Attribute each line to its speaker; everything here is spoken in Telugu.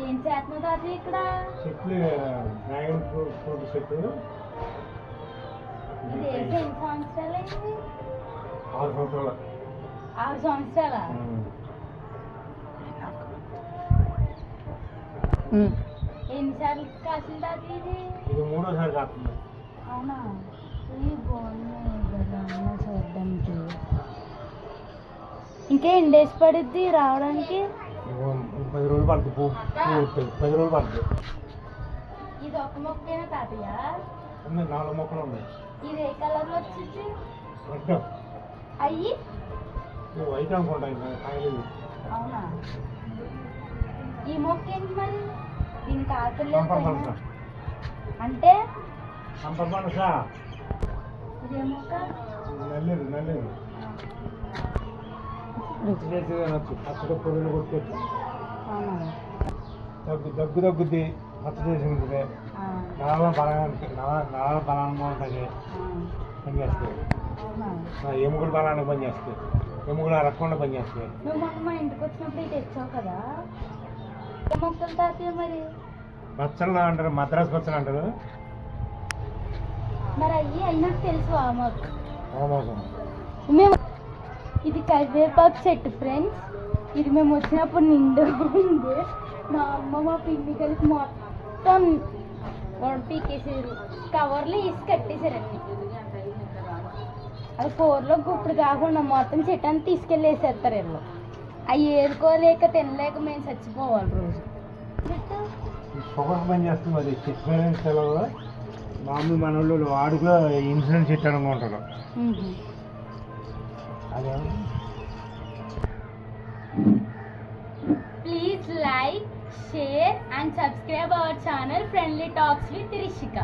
Speaker 1: ఏం చేస్తున్నావు తాతయ్య ఇక్కడ?
Speaker 2: చెట్లు డ్రాగన్ ఫ్రూట్ చెట్టు
Speaker 1: ఇది వేసి ఎన్ని సంవత్సరాలు అయింది?
Speaker 2: 6 సంవత్సరాలు.
Speaker 1: 6 సంవత్సరాలా? ఎన్నిసార్లు కాసింది తాతయ్య ఇది?
Speaker 2: ఇది 3వసారి కాస్తుంది.
Speaker 1: అవునా? ఇవి బాగున్నాయి కదా అన్న చూడడానికి. ఇంకా ఎన్ని డేస్ పడుద్ది రావడానికి?
Speaker 2: 10 రోజులు పడుతుంది. పువ్వు 10 రోజులు పడుతుంది.
Speaker 1: ఇది ఒక మొక్కైనా తాతయ్య?
Speaker 2: ఉన్నాయి 4 మొక్కలు ఉన్నాయి.
Speaker 1: ఇది ఏ కలర్లో వచ్చింది?
Speaker 2: రెడ్.
Speaker 1: అయ్యి
Speaker 2: వైట్ అనుకుంటాయి కాయలు.
Speaker 1: అవునా? ఈ మొక్క ఏంటి మరి? దీనికి ఆకులు అంటే
Speaker 2: సంపర్మనసా
Speaker 1: ఇదే మొక్క?
Speaker 2: నల్లేదు పచ్చడి పొరులు కొట్టుకోవచ్చు. దగ్గుద్ది పచ్చడి చేసి ఉంటుంది. నరాల బలాన్ని ఉంటుంది పనిచేస్తాయి. ఎముకల బలాన్ని పనిచేస్తాయి. ఎముకలు రక్కుండా పనిచేస్తాయి.
Speaker 1: నువ్వు మొన్న మా ఇంటికి వచ్చినప్పుడు ఇది తెచ్చావు కదా, ఏ మొక్కలు తాతయ్య మరి?
Speaker 2: పచ్చళ్ళు అంటారు, మద్రాసు పచ్చళ్ళు అంటారు.
Speaker 1: మరి అవి నాకు తెలుసు. ఆ మొక్క
Speaker 2: ఆమోదం.
Speaker 1: మేము ఇది కరివేపాకు చెట్టు ఫ్రెండ్స్. ఇది మేము వచ్చినప్పుడు నిండు ఉంది. మా అమ్మ మా పిన్ని కలిసి మొత్తం పీకేసారు. కవర్లు వేసి కట్టేశారు అన్ని. అది 4లో గుప్పుడు కాకుండా మొత్తం చెట్టు అని తీసుకెళ్ళి వేసేస్తారు వీళ్ళు. అవి ఏరుకోలేక తినలేక మేము చచ్చిపోవాలి రోజు.
Speaker 2: షుగర్ పని చేస్తుంది. అది చెట్టు సెలవు మామూలు మన వాళ్ళు వాడుగా ఇన్సులిన్ చెట్టు అనుకుంటారు. అదే
Speaker 1: please like, share and subscribe our channel Friendly Talks with Rishika.